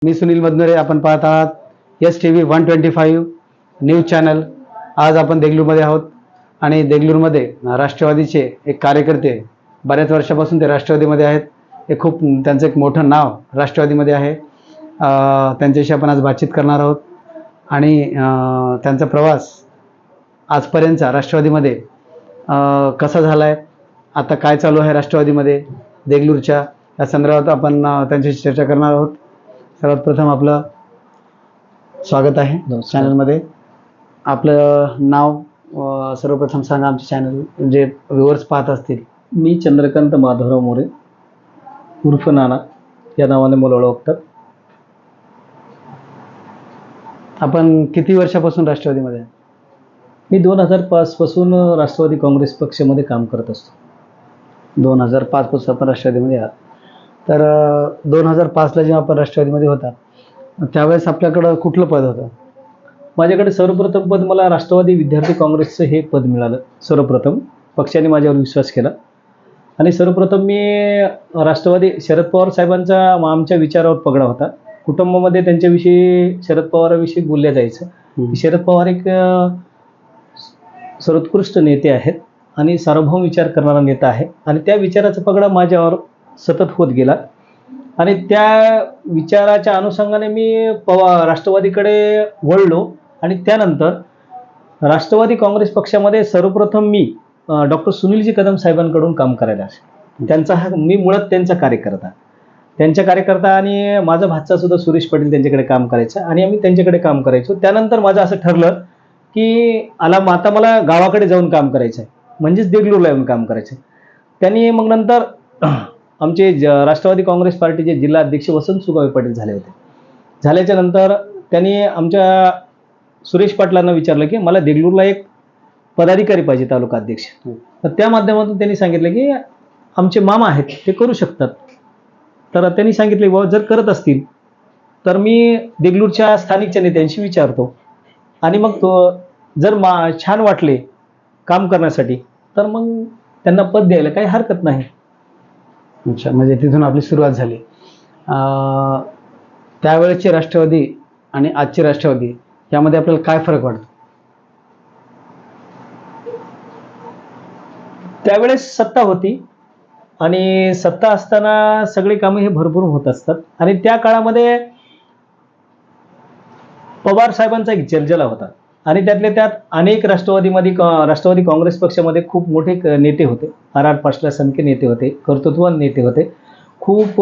मी सुनील मधनुरे. आपण पाहत आहात STV 125 न्यूज चॅनल. आज आपण देगलूरमध्ये आहोत आणि देगलूरमध्ये राष्ट्रवादीचे एक कार्यकर्ते, बऱ्याच वर्षापासून ते राष्ट्रवादीमध्ये आहेत. हे खूप त्यांचं एक मोठं नाव राष्ट्रवादीमध्ये आहे. त्यांच्याशी आपण आज बातचीत करणार आहोत आणि त्यांचा प्रवास आजपर्यंतचा राष्ट्रवादीमध्ये कसा झाला आहे, आता काय चालू आहे राष्ट्रवादीमध्ये देगलूरच्या, या संदर्भात आपण त्यांच्याशी चर्चा करणार आहोत. सर्वात प्रथम आपलं स्वागत आहे चॅनलमध्ये. आपलं नाव सर्वप्रथम सांगा, आमचे चॅनल जे व्ह्युअर्स पाहत असतील. मी चंद्रकांत माधवराव मोरे उर्फ नाना या नावाने मला ओळखतात. आपण किती वर्षापासून राष्ट्रवादीमध्ये? मी 2005 पासून राष्ट्रवादी काँग्रेस पक्षामध्ये काम करत असतो. 2005 पासून आपण राष्ट्रवादीमध्ये आहात. तर 2005ला जेव्हा आपण राष्ट्रवादीमध्ये होता त्यावेळेस आपल्याकडं कुठलं पद होतं? माझ्याकडे सर्वप्रथम पद मला राष्ट्रवादी विद्यार्थी काँग्रेसचं हे पद मिळालं. सर्वप्रथम पक्षाने माझ्यावर विश्वास केला आणि सर्वप्रथम मी राष्ट्रवादी शरद पवार साहेबांचा आमच्या विचारावर पगडा होता. कुटुंबामध्ये त्यांच्याविषयी शरद पवारांविषयी बोलल्या जायचं. शरद पवार एक सर्वोत्कृष्ट नेते आहेत आणि सार्वभौम विचार करणारा नेता आहे आणि त्या विचाराचा पगडा माझ्यावर सतत होत गेला आणि त्या विचाराच्या अनुषंगाने मी राष्ट्रवादीकडे वळलो आणि त्यानंतर राष्ट्रवादी काँग्रेस पक्षामध्ये सर्वप्रथम मी डॉक्टर सुनीलजी कदम साहेबांकडून काम करायला त्यांचा मी मुळात त्यांचा कार्यकर्ता आणि माझा भाचा सुद्धा सुरेश पाटील त्यांच्याकडे काम करायचा आणि आम्ही त्यांच्याकडे काम करायचो. त्यानंतर माझं असं ठरलं की आता मला गावाकडे जाऊन काम करायचं आहे, म्हणजेच देगलूरला येऊन काम करायचं आहे. त्यांनी मग नंतर आमचे राष्ट्रवादी काँग्रेस पार्टीचे जिल्हा अध्यक्ष वसंत सुगावे पाटील झाले होते. झाल्याच्या नंतर त्यांनी आमच्या सुरेश पाटलांना विचारलं की मला देगलूरला एक पदाधिकारी पाहिजे, तालुका अध्यक्ष. तर त्या माध्यमातून त्यांनी सांगितलं की आमचे मामा आहेत ते करू शकतात. तर त्यांनी सांगितले बाबा जर करत असतील तर मी देगलूरच्या स्थानिकच्या नेत्यांशी विचारतो आणि मग तो जर छान वाटले काम करण्यासाठी तर मग त्यांना पद द्यायला काही हरकत नाही. अच्छा, म्हणजे तिथून आपली सुरुवात झाली. त्यावेळेची राष्ट्रवादी आणि आजची राष्ट्रवादी यामध्ये आपल्याला काय फरक वाटतो? त्यावेळेस सत्ता होती आणि सत्ता असताना सगळे कामं हे भरपूर होत असतात आणि त्या काळामध्ये पवार साहेबांचा एक जलजला होता आणि त्यातल्या त्यात अनेक राष्ट्रवादी काँग्रेस पक्षामध्ये खूप मोठे नेते होते. आर पाटलासारखे नेते होते, कर्तृत्ववान नेते होते, खूप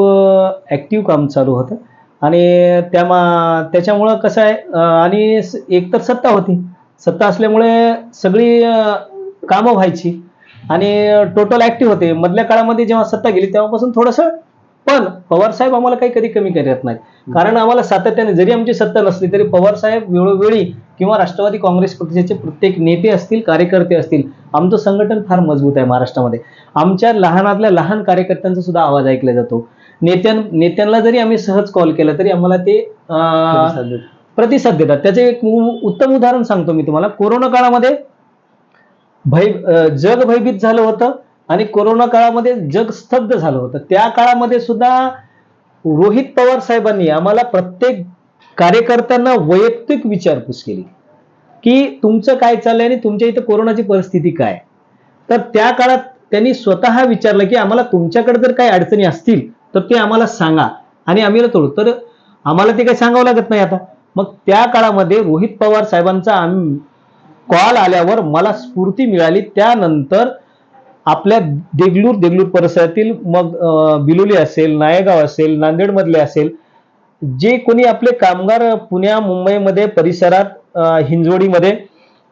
ॲक्टिव्ह काम चालू होतं आणि त्याच्यामुळं कसं आहे आणि एकतर सत्ता असल्यामुळे सगळी कामं व्हायची आणि टोटल ॲक्टिव्ह होते. मधल्या काळामध्ये जेव्हा सत्ता गेली तेव्हापासून थोडंसं, पण पवार साहेब आम्हाला काही कधी कमी करत नाहीत. कारण आम्हाला सातत्याने जरी आमची सत्ता नसली तरी पवार साहेब वेळोवेळी किंवा राष्ट्रवादी काँग्रेस पक्षाचे प्रत्येक नेते असतील, कार्यकर्ते असतील, आमचं संघटन फार मजबूत आहे महाराष्ट्रामध्ये. आमच्या लहानातल्या लहान कार्यकर्त्यांचा सुद्धा आवाज ऐकला जातो. नेत्यांना जरी आम्ही सहज कॉल केला तरी आम्हाला ते प्रतिसाद देतात. त्याचे एक उत्तम उदाहरण सांगतो मी तुम्हाला. कोरोना काळामध्ये जग भयभीत झालं होतं आणि कोरोना काळामध्ये जग स्तब्ध झालं होतं. त्या काळामध्ये सुद्धा रोहित पवार साहेबांनी आम्हाला प्रत्येक कार्यकर्त्यांना वैयक्तिक विचारपूस केली की तुमचं काय चाललंय आणि तुमच्या इथं कोरोनाची परिस्थिती काय. तर त्या काळात त्यांनी स्वतः विचारलं की आम्हाला तुमच्याकडे जर काही अडचणी असतील तर ते आम्हाला सांगा आणि आम्ही तोडू. तर आम्हाला ते काही सांगावं लागत नाही आता. मग त्या काळामध्ये रोहित पवार साहेबांचा कॉल आल्यावर मला स्फूर्ती मिळाली. त्यानंतर आपल्या देगलूर परिसरातील मग बिलोली असेल, नायगाव असेल, नांदेडमधले असेल, जे कोणी आपले कामगार पुण्या मुंबईमध्ये परिसरात हिंजवडीमध्ये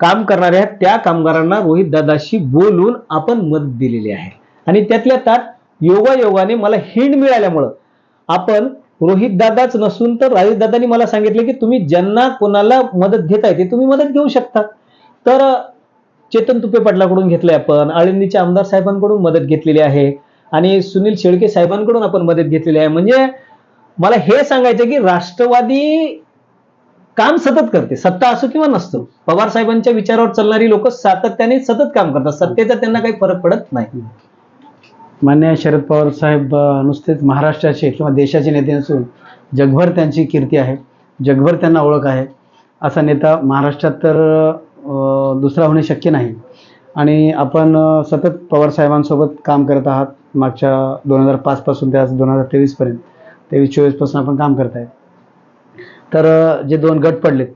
काम करणारे आहेत त्या कामगारांना रोहित दादाशी बोलून आपण मदत दिलेली आहे. आणि त्यातल्या त्यात योगायोगाने मला हिंड मिळाल्यामुळं आपण रोहित दादाच नसून तर राजेश दादांनी मला सांगितलं की तुम्ही ज्यांना कोणाला मदत घेताय ते तुम्ही मदत घेऊ शकता. तर चेतन तुपे पाटलाकडून घेतलंय आपण, आळंदीच्या आमदार साहेबांकडून मदत घेतलेली आहे आणि सुनील शेळके साहेबांकडून आपण मदत घेतलेली आहे. म्हणजे मला हे सांगायचं की राष्ट्रवादी काम सतत करते, सत्ता असो किंवा नसतो. पवार साहेबांच्या विचारावर चालणारी लोक सातत्याने सतत काम करतात. सत्तेचा त्यांना काही फरक पडत नाही. मान्य शरद पवार साहेब नुसतेच महाराष्ट्राचे किंवा देशाचे नेते नसून जगभर त्यांची कीर्ती आहे, जगभर त्यांना ओळख आहे. असा नेता महाराष्ट्रात तर दुसरा होणे शक्य नाही. आणि आपण सतत पवारसाहेबांसोबत काम करत आहात. मागच्या 2005 पासून ते आज 2023 पर्यंत, 23-24 पासून आपण काम करत आहे. तर जे 2 गट पडलेत,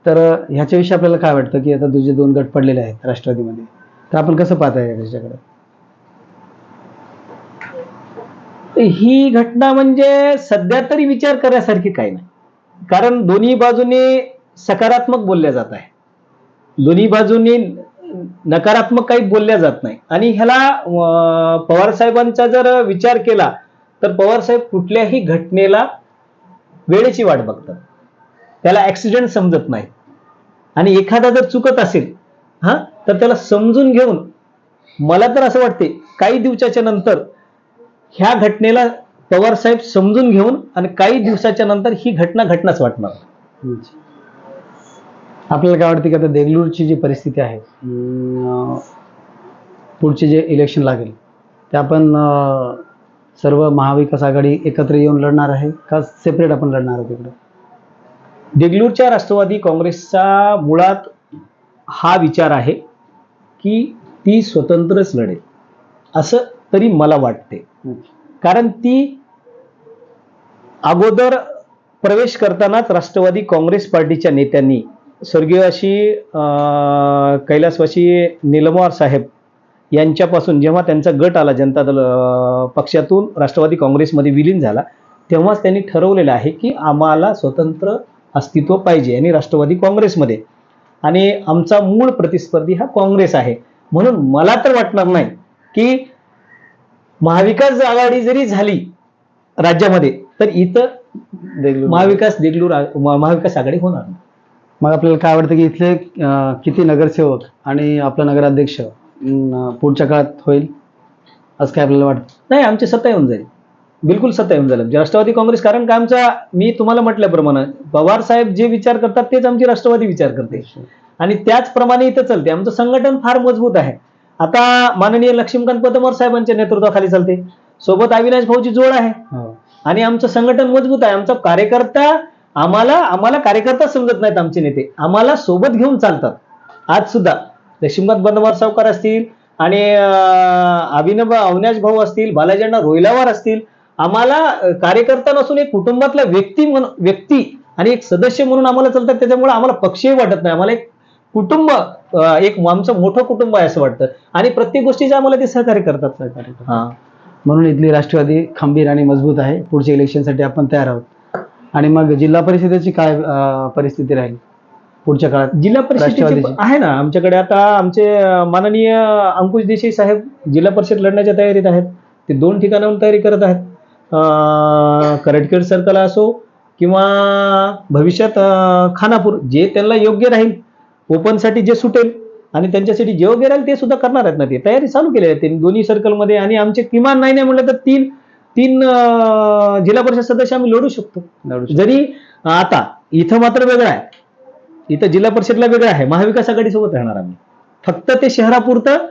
तर ह्याच्याविषयी आपल्याला काय वाटतं की आता जे 2 गट पडलेले आहेत राष्ट्रवादीमध्ये, तर आपण कसं पाहताय याच्याकडे? ही घटना म्हणजे सध्या तरी विचार करण्यासारखी काही नाही, कारण दोन्ही बाजूने सकारात्मक बोलल्या जात आहे, दोन्ही बाजूनी नकारात्मक काही बोलल्या जात नाही. आणि ह्याला पवार साहेबांचा जर विचार केला तर पवार साहेब कुठल्याही घटनेला वेळेची वाट बघतात, त्याला ऍक्सिडेंट समजत नाही. आणि एखादा जर चुकत असेल तर त्याला समजून घेऊन, मला तर असं वाटते काही दिवसाच्या नंतर ह्या घटनेला पवार साहेब समजून घेऊन आणि काही दिवसाच्या नंतर ही घटना घटनाच वाटणार. आपल्याला काय वाटतं की आता देगलूरची जी परिस्थिती आहे, पुढचे जे इलेक्शन लागेल ते आपण सर्व महाविकास आघाडी एकत्र येऊन लढणार आहे का सेपरेट आपण लढणार आहोत तिकडे? देगलूरच्या राष्ट्रवादी काँग्रेसचा मुळात हा विचार आहे की ती स्वतंत्रच लढेल असं तरी मला वाटते. कारण ती अगोदर प्रवेश करतानाच राष्ट्रवादी काँग्रेस पार्टीच्या नेत्यांनी स्वर्गीय अशी कैलासवासी निलमवार साहेब यांच्यापासून जेव्हा त्यांचा गट आला जनता दल पक्षातून राष्ट्रवादी काँग्रेसमध्ये विलीन झाला, तेव्हाच त्यांनी ठरवलेलं आहे की आम्हाला स्वतंत्र अस्तित्व पाहिजे आणि राष्ट्रवादी काँग्रेसमध्ये, आणि आमचा मूळ प्रतिस्पर्धी हा काँग्रेस आहे. म्हणून मला तर वाटणार नाही की महाविकास आघाडी जरी झाली राज्यामध्ये तर इथं महाविकास आघाडी होणार नाही. मग आपल्याला काय वाटतं की इथले किती नगरसेवक आणि आपला नगराध्यक्ष पुढच्या काळात होईल असं काय आपल्याला वाटतं? नाही, आमची सत्ता येऊन जाईल, बिलकुल सत्ता येऊन जाईल राष्ट्रवादी काँग्रेस. कारण का आमचा, मी तुम्हाला म्हटल्याप्रमाणे पवार साहेब जे विचार करतात तेच आमची राष्ट्रवादी विचार करते आणि त्याचप्रमाणे इथं चालते. आमचं संघटन फार मजबूत आहे. आता माननीय लक्ष्मीकांत पदमवार साहेबांच्या नेतृत्वाखाली चालते, सोबत अविनाश भाऊची जोड आहे आणि आमचं संघटन मजबूत आहे. आमचा कार्यकर्ता, आम्हाला कार्यकर्ता समजत नाहीत आमचे नेते, आम्हाला सोबत घेऊन चालतात. आज सुद्धा लक्ष्मीकांत पदमवार सावकार असतील आणि अविनाश भाऊ असतील, बालाजींना रोहिलावार असतील, आम्हाला कार्यकर्ता नसून एक कुटुंबातला व्यक्ती आणि एक सदस्य म्हणून आम्हाला चालतात. त्याच्यामुळे आम्हाला पक्षही वाटत नाही, आम्हाला एक कुटुंब, एक आमचं मोठं कुटुंब आहे असं वाटतं आणि प्रत्येक गोष्टीचे आम्हाला ते सहकार्य करतात. म्हणून इथली राष्ट्रवादी खंबीर आणि मजबूत आहे. पुढच्या इलेक्शनसाठी आपण तयार आहोत. आणि मग जिल्हा परिषदेची काय परिस्थिती राहील पुढच्या काळात? जिल्हा परिषदेची आहे ना आमच्याकडे, आता आमचे माननीय अंकुश देसाई साहेब जिल्हा परिषद लढण्याच्या तयारीत आहेत. ते 2 ठिकाणाहून तयारी करत आहेत, करटखेड सर्कल असो किंवा भविष्यात खानापूर, जे त्यांना योग्य राहील, ओपनसाठी जे सुटेल आणि त्यांच्यासाठी जे योग्य राहील ते सुद्धा करणार आहेत ना. ते तयारी चालू केली आहे त्यांनी दोन्ही सर्कलमध्ये. आणि आमचे किमान नाही म्हटलं तर 3 जिल्हा परिषद सदस्य आम्ही लढू शकतो. जरी आता इथं मात्र वेगळं आहे, इथं जिल्हा परिषदला वेगळं आहे, महाविकास आघाडी सोबत राहणार आम्ही. फक्त ते शहरापुरतं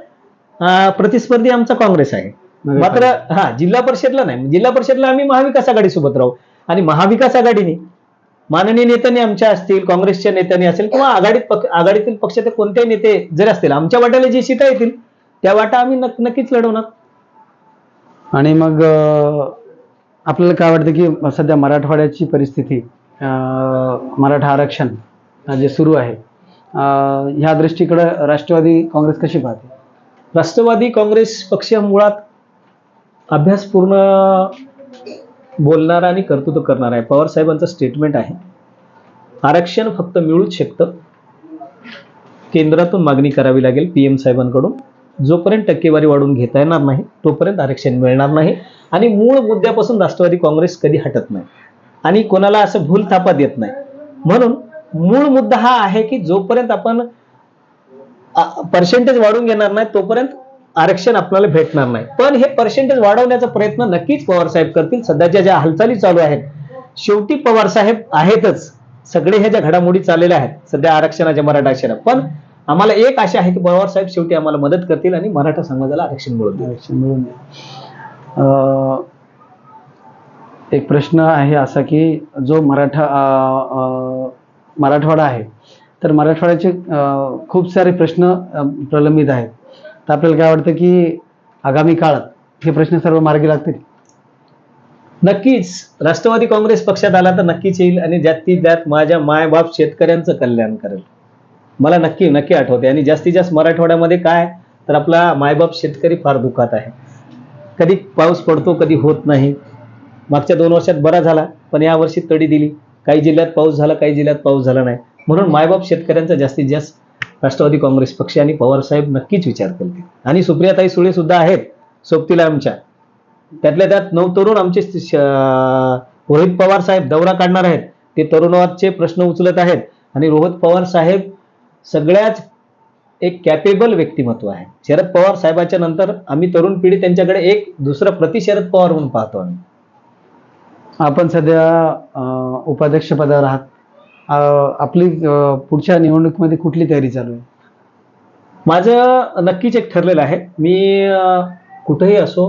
प्रतिस्पर्धी आमचा काँग्रेस आहे, मात्र जिल्हा परिषदला नाही. जिल्हा परिषदला आम्ही महाविकास आघाडी सोबत राहू आणि महाविकास आघाडीने माननीय नेत्यांनी आमच्या असतील, काँग्रेसच्या नेत्यांनी असेल किंवा आघाडीतील पक्षाचे कोणतेही नेते जरी असतील, आमच्या वाट्याला जे सीटा येतील त्या वाटा आम्ही नक्कीच लढवणार. आणि मग आपल्याला काय वाटतं की सध्या मराठवाड्याची परिस्थिती, मराठा आरक्षण जे सुरू आहे, ह्या दृष्टीकडे राष्ट्रवादी काँग्रेस कशी पाहते? राष्ट्रवादी काँग्रेस पक्ष मुळात अभ्यासपूर्ण बोलणारा आणि कर्तृत्व करणारा आहे. पवार साहेबांचं स्टेटमेंट आहे, आरक्षण फक्त मिळूच शकतं, केंद्रातून मागणी करावी लागेल पीएम साहेबांकडून. जोपर्यंत टक्केवारी वाढवून घेता येणार नाही तोपर्यंत आरक्षण मिळणार नाही. आणि मूळ मुद्द्यापासून राष्ट्रवादी काँग्रेस कधी हटत नाही आणि कोणाला असं भूल थापा देत नाही. म्हणून मूळ मुद्दा हा आहे की जोपर्यंत आपण पर्सेंटेज वाढवून घेणार नाही तोपर्यंत आरक्षण आपल्याला भेटणार नाही. पण हे पर्सेंटेज वाढवण्याचा प्रयत्न नक्कीच पवार साहेब करतील. सध्याच्या ज्या हालचाली चालू आहेत, शेवटी पवार साहेब आहेतच, सगळे ह्या ज्या घडामोडी चाललेल्या आहेत सध्या आरक्षणाच्या, मराठा आरक्षण, पण आम्हाला एक आशा आहे की पवार साहेब शेवटी आम्हाला मदत करतील आणि मराठा समाजाला आरक्षण मिळवून. एक प्रश्न आहे असा की जो मराठवाडा आहे, तर मराठवाड्याचे खूप सारे प्रश्न प्रलंबित आहेत. तर आपल्याला काय वाटतं की आगामी काळात हे प्रश्न सर्व मार्गी लागतील? नक्कीच राष्ट्रवादी काँग्रेस पक्षात आला तर नक्कीच येईल आणि जास्तीत जास्त माझ्या मायबाप शेतकऱ्यांचं कल्याण करेल. मला नक्की नक्की आठवते. आणि जास्तीत जास्त मराठवाड्यामध्ये काय तर आपला मायबाप शेतकरी फार दुःखात आहे. कधी पाऊस पडतो, कधी होत नाही. मागच्या 2 वर्षात बरा झाला, पण या वर्षी तडी दिली. काही जिल्ह्यात पाऊस झाला, काही जिल्ह्यात पाऊस झाला नाही. म्हणून मायबाप शेतकऱ्यांचा जास्तीत जास्त राष्ट्रवादी काँग्रेस पक्ष आणि पवार साहेब नक्कीच विचार करतील. आणि सुप्रियाताई सुळे सुद्धा आहेत सोबतीला आमच्या. त्यातल्या त्यात 9 तरुण आमचे रोहित पवार साहेब दौरा काढणार आहेत. ते तरुणाचे प्रश्न उचलत आहेत. आणि रोहित पवार साहेब सगळ्याच एक कॅपेबल व्यक्तिमत्व आहे. शरद पवार साहेबांच्या नंतर आम्ही तरुण पिढी त्यांच्याकडे एक दुसरा प्रति शरद पवार म्हणून पाहतो आम्ही. आपण सध्या उपाध्यक्ष पदावर आहात. आपली पुढच्या निवडणुकीमध्ये कुठली तयारी चालू आहे? माझं नक्कीच एक ठरलेलं आहे. मी कुठेही असो,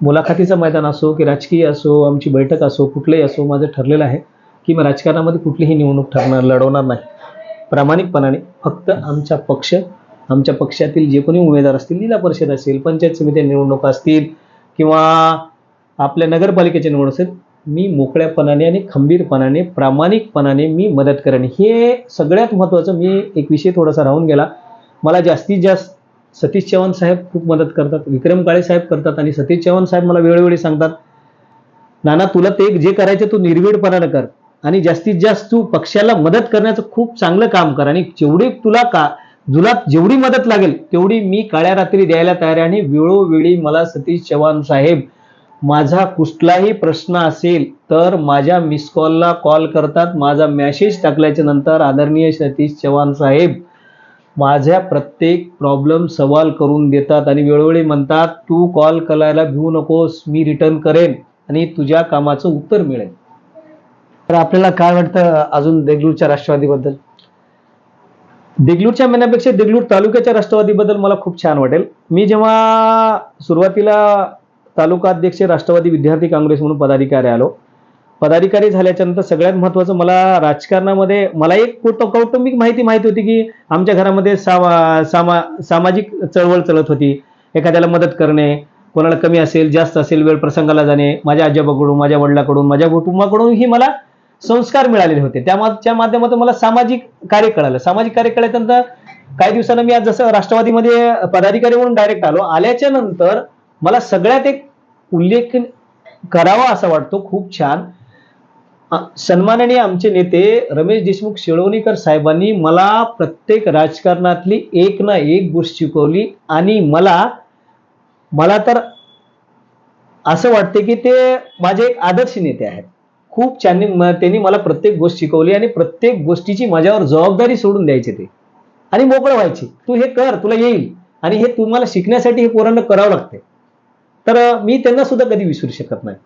मुलाखतीचं मैदान असो की राजकीय असो, आमची बैठक असो, कुठलंही असो, माझं ठरलेलं आहे की मी राजकारणामध्ये कुठलीही निवडणूक लढवणार नाही. प्रामाणिकपणाने फक्त आमचा पक्ष, आमच्या पक्षातील जे कोणी उमेदवार असतील, जिल्हा परिषद असेल, पंचायत समिती निवडणूक असतील किंवा आपल्या नगरपालिकेची निवडणूक असेल, मी मोकळ्यापणाने आणि खंबीरपणाने प्रामाणिकपणाने मी मदत करेन. हे सगळ्यात महत्त्वाचं. मी एक विषय थोडासा राहून गेला. मला जास्तीत जास्त सतीश चव्हाण साहेब खूप मदत करतात, विक्रम काळे साहेब करतात. आणि सतीश चव्हाण साहेब मला वेळोवेळी सांगतात, नाना तुला ते जे करायचं तू निर्भीडपणानं कर आणि जास्तीत जास्त तू पक्षाला मदत करण्याचं खूप चांगलं काम कर. आणि जेवढी तुला जेवढी मदत लागेल तेवढी मी काळ्या रात्री द्यायला तयार आहे. आणि वेळोवेळी मला सतीश चव्हाण साहेब माझा कुठलाही प्रश्न असेल तर माझ्या मिस कॉलला कॉल करतात. माझा मेसेज टाकल्याच्या नंतर आदरणीय सतीश चव्हाण साहेब माझ्या प्रत्येक प्रॉब्लेम सॉल्व्ह करून देतात. आणि वेळोवेळी म्हणतात तू कॉल करायला भिवू नकोस, मी रिटर्न करेन आणि तुझ्या कामाचं उत्तर मिळेल. तर आपल्याला काय वाटतं अजून देगलूरच्या राष्ट्रवादीबद्दल? देगलूरच्या म्हणण्यापेक्षा देगलूर तालुक्याच्या राष्ट्रवादीबद्दल मला खूप छान वाटेल. मी जेव्हा सुरुवातीला तालुका अध्यक्ष राष्ट्रवादी विद्यार्थी काँग्रेस म्हणून पदाधिकारी आलो, पदाधिकारी झाल्याच्या नंतर सगळ्यात महत्त्वाचं मला राजकारणामध्ये मला एक कौटुंबिक माहिती होती की आमच्या घरामध्ये सामाजिक चळवळ चालत होती. एखाद्याला मदत करणे, कोणाला कमी असेल जास्त असेल वेळ प्रसंगाला जाणे, माझ्या आजोबाकडून, माझ्या वडिलांकडून, माझ्या कुटुंबाकडून ही मला संस्कार मिळालेले होते. त्या माध्यमातून मला सामाजिक कार्य कळालं. सामाजिक कार्य कळल्यानंतर काही दिवसांनी मी आज जसं राष्ट्रवादीमध्ये पदाधिकारी म्हणून डायरेक्ट आल्याच्या नंतर मला सगळ्यात एक उल्लेख करावा असा वाटतो. खूप छान सन्माननीय आमचे नेते रमेश देशमुख शिळवणीकर साहेबांनी मला प्रत्येक राजकारणातली एक ना एक गोष्ट शिकवली. आणि मला तर असं वाटते की ते माझे एक आदर्श नेते आहेत. खूप त्यांनी मला प्रत्येक गोष्ट शिकवली आणि प्रत्येक गोष्टीची माझ्यावर जबाबदारी सोडून द्यायची ते आणि मोकळं व्हायची. तू हे कर, तुला येईल. आणि हे तुम्हाला शिकण्यासाठी हे पोरांना करावं लागते. तर मी त्यांना सुद्धा कधी विसरू शकत नाही.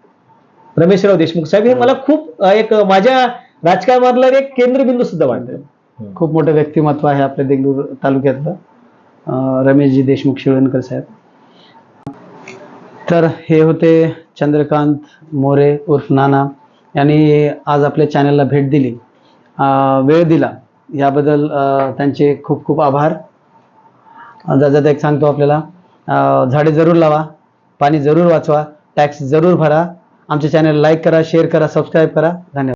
रमेशराव देशमुख साहेब हे मला खूप एक माझ्या राजकारणातलं एक केंद्रबिंदू सुद्धा वाटतं. खूप मोठं व्यक्तिमत्व आहे आपल्या देगलूर तालुक्यातलं रमेशजी देशमुख शिळवणकर साहेब. तर हे होते चंद्रकांत मोरे उर्फ नाना यांनी आज आपल्या चॅनलला भेट दिली, वेळ दिला, याबद्दल त्यांचे खूप खूप आभार. जाता एक सांगतो आपल्याला, झाडे जरूर लावा, पाणी जरूर वाचवा, टॅक्स जरूर भरा, आमच्या चॅनल लाईक करा, शेअर करा, सबस्क्राईब करा. धन्यवाद.